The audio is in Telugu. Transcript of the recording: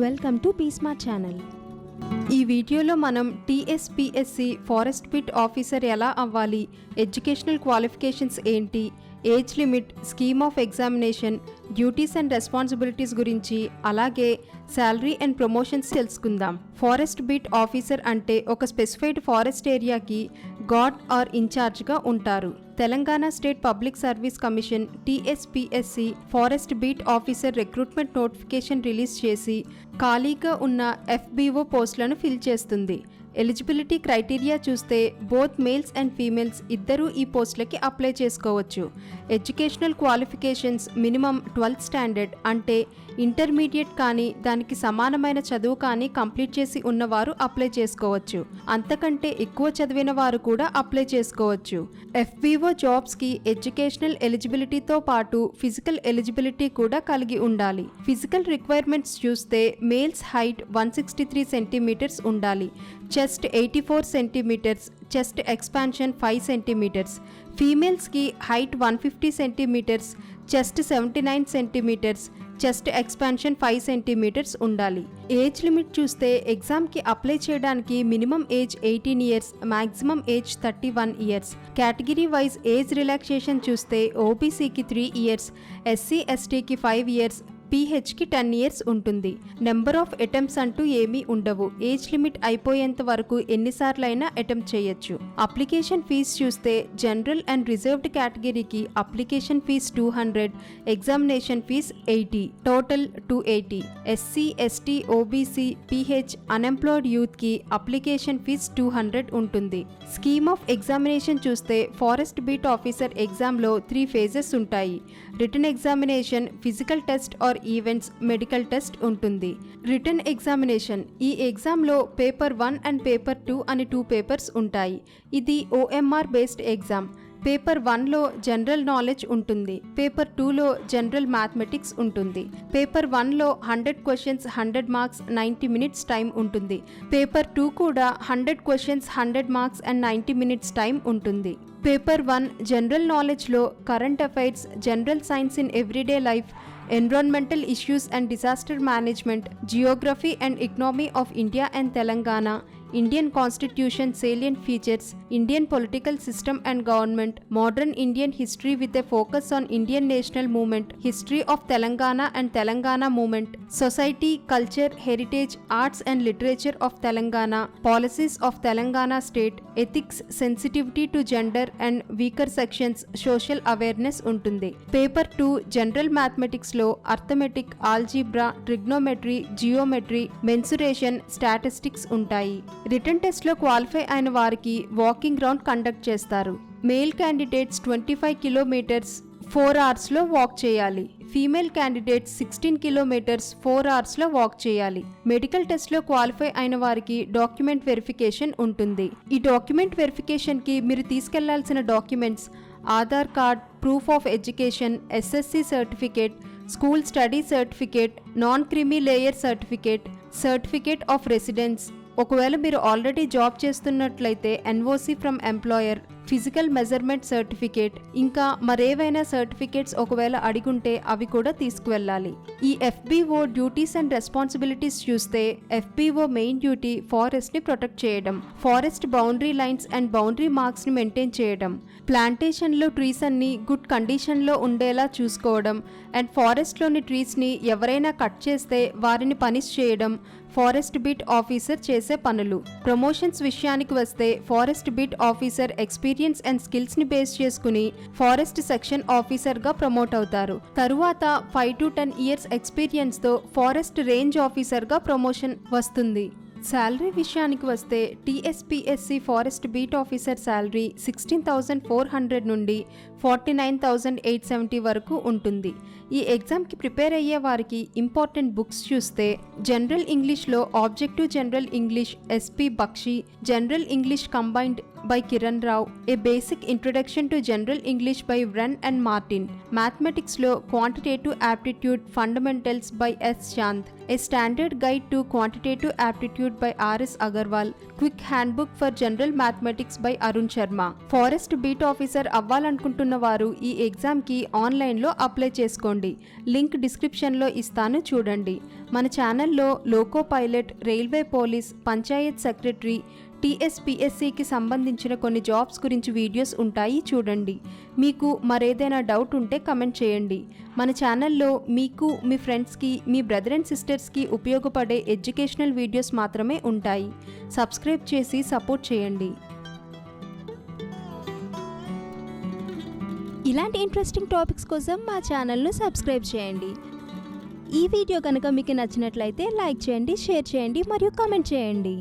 Welcome to పీస్మార్ట్ channel. ఈ వీడియోలో మనం టీఎస్పీఎస్సీ ఫారెస్ట్ బిట్ ఆఫీసర్ ఎలా అవ్వాలి, ఎడ్యుకేషనల్ క్వాలిఫికేషన్స్ ఏంటి, age limit, scheme of examination, duties and responsibilities గురించి, అలాగే శాలరీ అండ్ ప్రమోషన్స్ తెలుసుకుందాం. ఫారెస్ట్ బిట్ ఆఫీసర్ అంటే ఒక స్పెసిఫైడ్ ఫారెస్ట్ ఏరియాకి గార్డ్ ఆర్ ఇన్ఛార్జ్గా ఉంటారు. Telangana state public service commission TSPSC forest beat officer recruitment notification release చేసి ఖాళీగా ఉన్న ఎఫ్బీఓ పోస్టులను ఫిల్ చేస్తుంది. ఎలిజిబిలిటీ క్రైటీరియా చూస్తే బోత్ మేల్స్ అండ్ ఫీమేల్స్ ఇద్దరూ ఈ పోస్టులకి అప్లై చేసుకోవచ్చు. Educational qualifications minimum 12th standard అంటే ఇంటర్మీడియట్ కానీ దానికి సమానమైన చదువు కానీ కంప్లీట్ చేసి ఉన్నవారు అప్లై చేసుకోవచ్చు. అంతకంటే ఎక్కువ చదివిన వారు కూడా అప్లై చేసుకోవచ్చు. ఎఫ్బీఓ జాబ్స్కి ఎడ్యుకేషనల్ ఎలిజిబిలిటీతో పాటు ఫిజికల్ ఎలిజిబిలిటీ కూడా కలిగి ఉండాలి. ఫిజికల్ రిక్వైర్మెంట్స్ చూస్తే మేల్స్ హైట్ 163 సెంటీమీటర్స్ ఉండాలి, chest 84 centimetres, chest expansion 5 centimetres. ఫీమేల్స్కి height 150 centimetres, chest 79 centimetres, chest expansion 5 centimetres ఉండాలి. ఏజ్ లిమిట్ చూస్తే ఎగ్జామ్కి అప్లై చేయడానికి minimum age 18 years, maximum age 31 years. Category wise age relaxation చూస్తే ఓబీసీకి 3 ఇయర్స్, ఎస్సీ ఎస్టీకి 5 ఇయర్స్, పీహెచ్కి 10 ఇయర్స్ ఉంటుంది. నెంబర్ ఆఫ్ అటెంప్ట్స్ అంటూ ఏమీ ఉండవు. ఏజ్ లిమిట్ అయిపోయేంత వరకు ఎన్నిసార్లైనా అటెంప్ట్ చేయొచ్చు. అప్లికేషన్ ఫీజు చూస్తే జనరల్ అండ్ రిజర్వ్డ్ కేటగిరీకి application fee 200, examination fee 80, total 280. SC ST OBC PH unemployed యూత్కి అప్లికేషన్ ఫీజ్ 200 ఉంటుంది. స్కీమ్ ఆఫ్ ఎగ్జామినేషన్ చూస్తే ఫారెస్ట్ బీట్ ఆఫీసర్ ఎగ్జామ్లో 3 ఫేజెస్ ఉంటాయి. Written examination, physical test or events, medical test ఉంటుంది. రిటన్ ఎగ్జామినేషన్, ఈ ఎగ్జామ్లో పేపర్ 1 అండ్ పేపర్ 2 అని 2 పేపర్స్ ఉంటాయి. ఇది ఓఎంఆర్ బేస్డ్ ఎగ్జామ్. పేపర్ 1లో జనరల్ నాలెడ్జ్ ఉంటుంది, పేపర్ 2లో జనరల్ మ్యాథమెటిక్స్ ఉంటుంది. పేపర్ 1లో 100 క్వశ్చన్స్ 100 మార్క్స్ 90 మినిట్స్ టైం ఉంటుంది. పేపర్ 2 కూడా 100 questions 100 marks and 90 minutes time ఉంటుంది. పేపర్ 1 జనరల్ నాలెడ్జ్లో current affairs, general science in everyday life, environmental issues and disaster management, geography and economy of India and Telangana, Indian constitution salient features, Indian political system and government, modern Indian history with a focus on Indian national movement, history of Telangana and Telangana movement, society, culture, heritage, arts and literature of Telangana, policies of Telangana state, ethics, sensitivity to gender and weaker sections, social awareness ఉంటుంది. పేపర్ 2 జనరల్ మ్యాథమెటిక్స్ లో arithmetic, algebra, trigonometry, geometry, mensuration, statistics ఉంటాయి. రిటన్ టెస్ట్లో క్వాలిఫై అయిన వారికి వాకింగ్ రౌండ్ కండక్ట్ చేస్తారు. మేల్ క్యాండిడేట్స్ 25 కిలోమీటర్స్ 4 అవర్స్లో వాక్ చేయాలి. ఫీమేల్ క్యాండిడేట్స్ 16 కిలోమీటర్స్ 4 అవర్స్లో వాక్ చేయాలి. మెడికల్ టెస్ట్లో క్వాలిఫై అయిన వారికి డాక్యుమెంట్ వెరిఫికేషన్ ఉంటుంది. ఈ డాక్యుమెంట్ వెరిఫికేషన్కి మీరు తీసుకెళ్లాల్సిన documents Aadhaar card, proof of education, SSC certificate, school study certificate, non creamy layer certificate, certificate of residence. ఒకవేళ మీరు ఆల్రెడీ జాబ్ చేస్తున్నట్లయితే NOC from employer, physical measurement certificate, ఇంకా మరేవైనా సర్టిఫికేట్స్ ఒకవేళ అడిగుంటే అవి కూడా తీసుకువెళ్ళాలి. ఈ ఎఫ్బీఓ డ్యూటీస్ అండ్ రెస్పాన్సిబిలిటీస్ చూస్తే ఎఫ్బీఓ మెయిన్ డ్యూటీ ఫారెస్ట్ని ప్రొటెక్ట్ చేయడం, forest boundary lines and boundary మార్క్స్ని మెయింటైన్ చేయడం, ప్లాంటేషన్లో ట్రీస్ అన్ని గుడ్ కండిషన్లో ఉండేలా చూసుకోవడం అండ్ ఫారెస్ట్లోని ట్రీస్ని ఎవరైనా కట్ చేస్తే వారిని పనిష్ చేయడం ఫారెస్ట్ బీట్ ఆఫీసర్ చేసే పనులు. ప్రమోషన్స్ విషయానికి వస్తే forest beat officer experience and skills ని బేస్ చేసుకుని ఫారెస్ట్ సెక్షన్ ఆఫీసర్ గా ప్రమోట్ అవుతారు. తరువాత 5 to 10 ఇయర్స్ ఎక్స్పీరియన్స్ తో ఫారెస్ట్ రేంజ్ ఆఫీసర్ గా ప్రమోషన్ వస్తుంది. శాలరీ విషయానికి వస్తే TSPSC forest beat officer salary 16,400 నుండి 49,870 వరకు ఉంటుంది. ఈ ఎగ్జామ్కి ప్రిపేర్ అయ్యే వారికి ఇంపార్టెంట్ బుక్స్ చూస్తే జనరల్ ఇంగ్లీష్లో objective general English SP Bakshi, general English combined by Kiran Rao, A Basic Introduction to General English by Wren and Martin, Mathematics లో Quantitative Aptitude Fundamentals by S. Chand, A Standard Guide to Quantitative Aptitude by R.S. Agarwal, Quick Handbook for General Mathematics by Arun Sharma. Forest beat officer అవ్వాలనుకుంటున్న వారు ఈ ఎగ్జామ్కి ఆన్లైన్లో అప్లై చేసుకోండి. లింక్ డిస్క్రిప్షన్లో ఇస్తాను చూడండి. మన ఛానల్లో loco pilot, railway police, panchayat secretary, టీఎస్పీఎస్సీకి సంబంధించిన కొన్ని జాబ్స్ గురించి వీడియోస్ ఉంటాయి చూడండి. మీకు మరేదైనా డౌట్ ఉంటే కమెంట్ చేయండి. మన ఛానల్లో మీకు, మీ ఫ్రెండ్స్కి, మీ బ్రదర్ అండ్ సిస్టర్స్కి ఉపయోగపడే ఎడ్యుకేషనల్ వీడియోస్ మాత్రమే ఉంటాయి. సబ్స్క్రైబ్ చేసి సపోర్ట్ చేయండి. ఇలాంటి ఇంట్రెస్టింగ్ టాపిక్స్ కోసం మా ఛానల్ను సబ్స్క్రైబ్ చేయండి. ఈ వీడియో కనుక మీకు నచ్చినట్లయితే లైక్ చేయండి, షేర్ చేయండి మరియు కామెంట్ చేయండి.